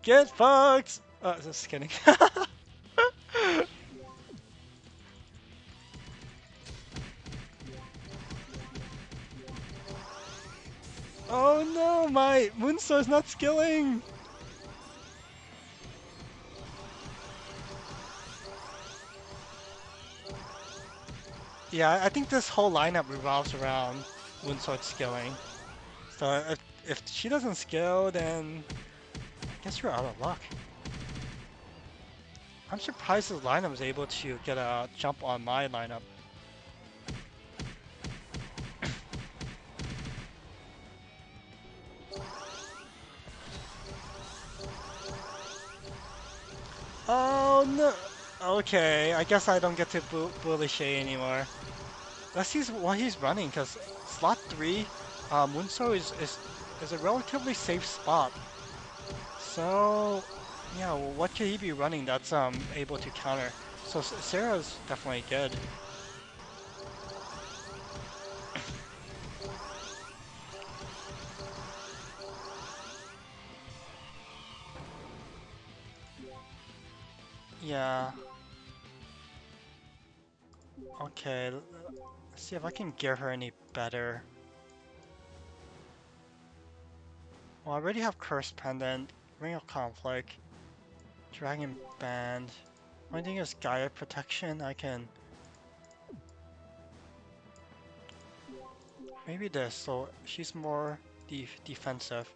Get fucked! Just kidding. Oh no, my Moonsword's not skilling! Yeah, I think this whole lineup revolves around Moonsword skilling. So if she doesn't skill, then I guess you're out of luck. I'm surprised this lineup is able to get a jump on my lineup. Oh no! Okay, I guess I don't get to bully Shay anymore. Let's see what he's running, because slot 3, Moonso is a relatively safe spot. So, yeah, what could he be running that's able to counter? So Sarah's definitely good. Yeah. Okay. Let's see if I can gear her any better. Well, I already have Curse Pendant, Ring of Conflict, Dragon Band. Only thing is Gaia Protection. I can maybe this. So she's more defensive.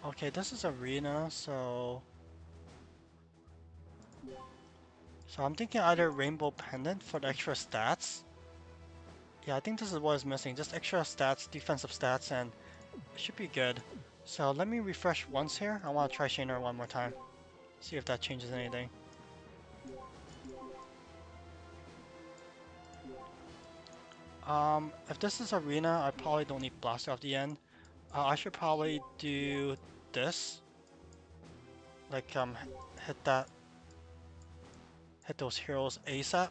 Okay, this is Arena, so I'm thinking either Rainbow Pendant for the extra stats. Yeah, I think this is what is missing. Just extra stats, defensive stats, and it should be good. So let me refresh once here. I want to try Shaner one more time. See if that changes anything. If this is Arena, I probably don't need Blaster at the end. I should probably do this. Like, hit that, hit those heroes ASAP.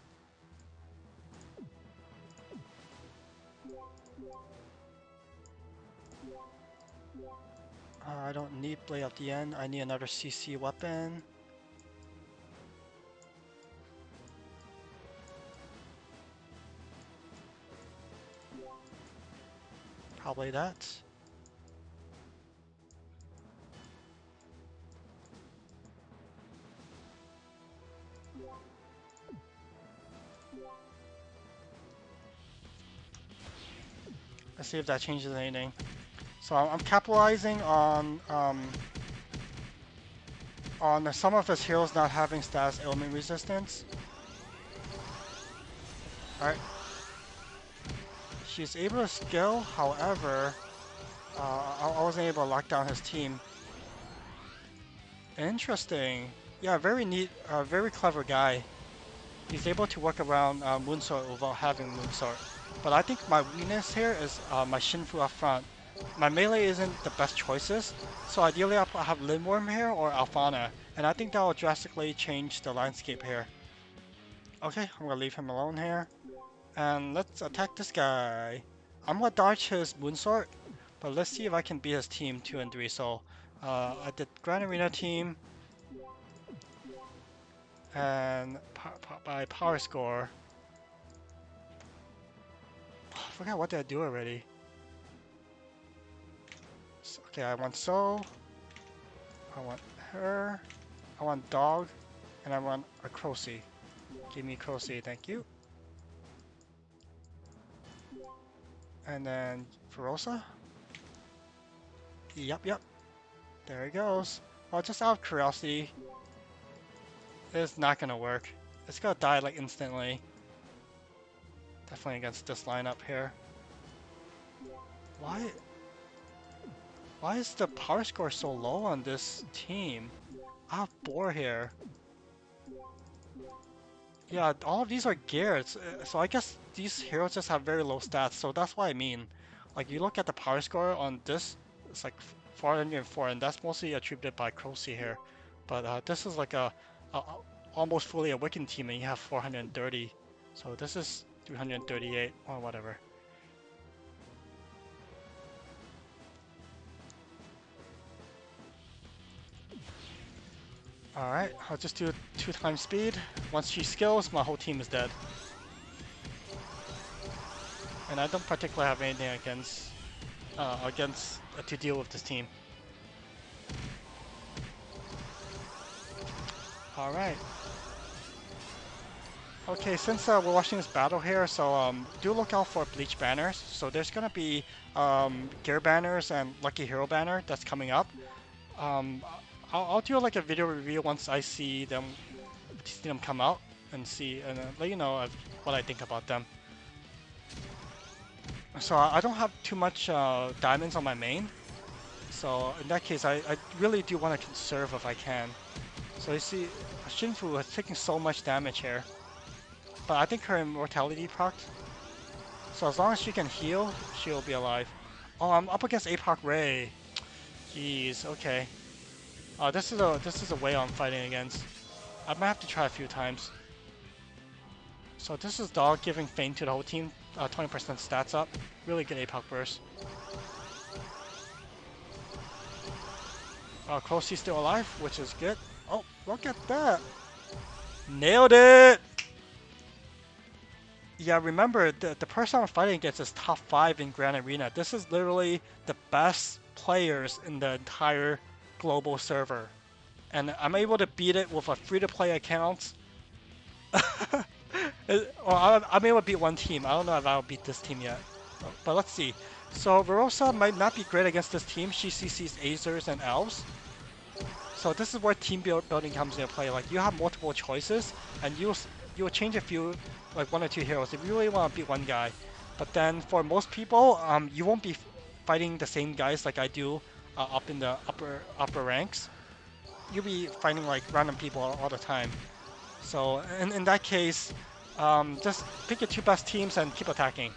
I don't need Blade at the end. I need another CC weapon. Probably that. Let's see if that changes anything. So I'm capitalizing on some of his heroes not having status ailment resistance. Alright. She's able to skill, however, I wasn't able to lock down his team. Interesting. Yeah, very neat, very clever guy. He's able to work around Moonsword without having Moonsword. But I think my weakness here is my Shinfu up front. My melee isn't the best choices, so ideally I'll have Lindworm here or Alphana, and I think that will drastically change the landscape here. Okay, I'm gonna leave him alone here, and let's attack this guy. I'm gonna dodge his Moonsword, but let's see if I can beat his team 2 and 3. So I did Grand Arena team, and by power score, I forgot what did I do already. So, okay, I want Soul, I want her, I want Dog, and I want a Crocy. Give me Crocy, thank you. And then Ferosa. Yep. There he goes. Well, just out of curiosity, it's not gonna work. It's gonna die like instantly. Definitely against this lineup here. Why? Why is the power score so low on this team? I have Boar here. Yeah, all of these are geared, so I guess these heroes just have very low stats, so that's what I mean. Like, you look at the power score on this, it's like 404, and that's mostly attributed by Crocy here. But this is like a almost fully awakened team, and you have 430. So this is 338, or whatever. Alright, I'll just do 2 times speed. Once she skills, my whole team is dead. And I don't particularly have anything against to deal with this team. Alright. Okay, since we're watching this battle here, so do look out for Bleach banners. So there's gonna be gear banners and Lucky Hero banner that's coming up. I'll do like a video review once I see them come out and let you know what I think about them. So I don't have too much diamonds on my main. So in that case, I really do want to conserve if I can. So you see, Shinfu is taking so much damage here. But I think her immortality procced. So as long as she can heal, she'll be alive. Oh, I'm up against APOC Ray. Jeez, okay. This is a way I'm fighting against. I might have to try a few times. So this is Dog giving Feint to the whole team, 20% stats up. Really good APOC burst. Crow's still alive, which is good. Oh, look at that! Nailed it! Yeah, remember, the person I'm fighting against is top 5 in Grand Arena. This is literally the best players in the entire global server. And I'm able to beat it with a free-to-play account. I'm able to beat one team. I don't know if I'll beat this team yet. But let's see. So Verosa might not be great against this team. She CCs Azers and Elves. So this is where building comes into play. Like you have multiple choices, and you'll change a few, like one or two heroes if you really want to beat one guy. But then for most people, you won't be fighting the same guys like I do up in the upper ranks. You'll be fighting like random people all the time. So in that case, just pick your two best teams and keep attacking.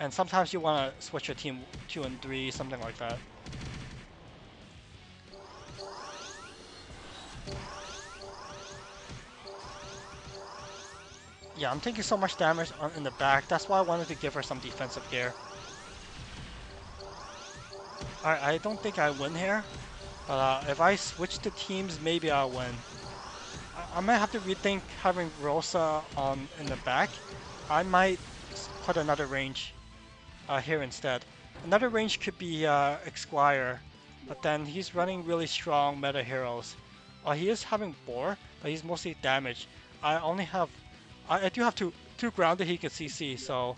And sometimes you want to switch your team 2 and 3, something like that. Yeah, I'm taking so much damage in the back. That's why I wanted to give her some defensive gear. I don't think I win here. But if I switch the teams, maybe I'll win. I might have to rethink having Rosa on in the back. I might put another range here instead. Another range could be Exquire, but then he's running really strong meta heroes. He is having Boar, but he's mostly damaged. I only have, I do have two grounded he can CC, so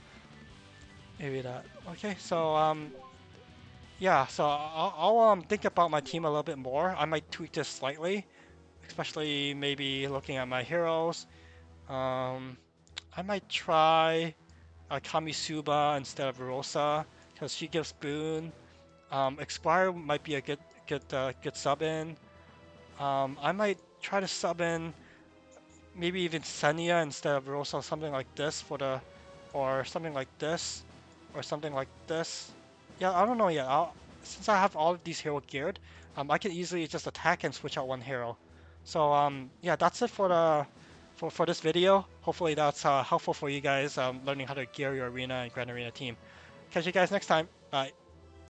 maybe that. Okay, so yeah, so I'll think about my team a little bit more. I might tweak this slightly, especially maybe looking at my heroes. Um, I might try Kamisuba instead of Rosa because she gives boon. Expire might be a good sub in. I might try to sub in maybe even Senya instead of Rosa, something like this or something like this, or something like this. Yeah, I don't know yet. Since I have all of these hero geared, I can easily just attack and switch out one hero. So yeah, that's it for for this video. Hopefully that's helpful for you guys learning how to gear your arena and Grand Arena team. Catch you guys next time. Bye.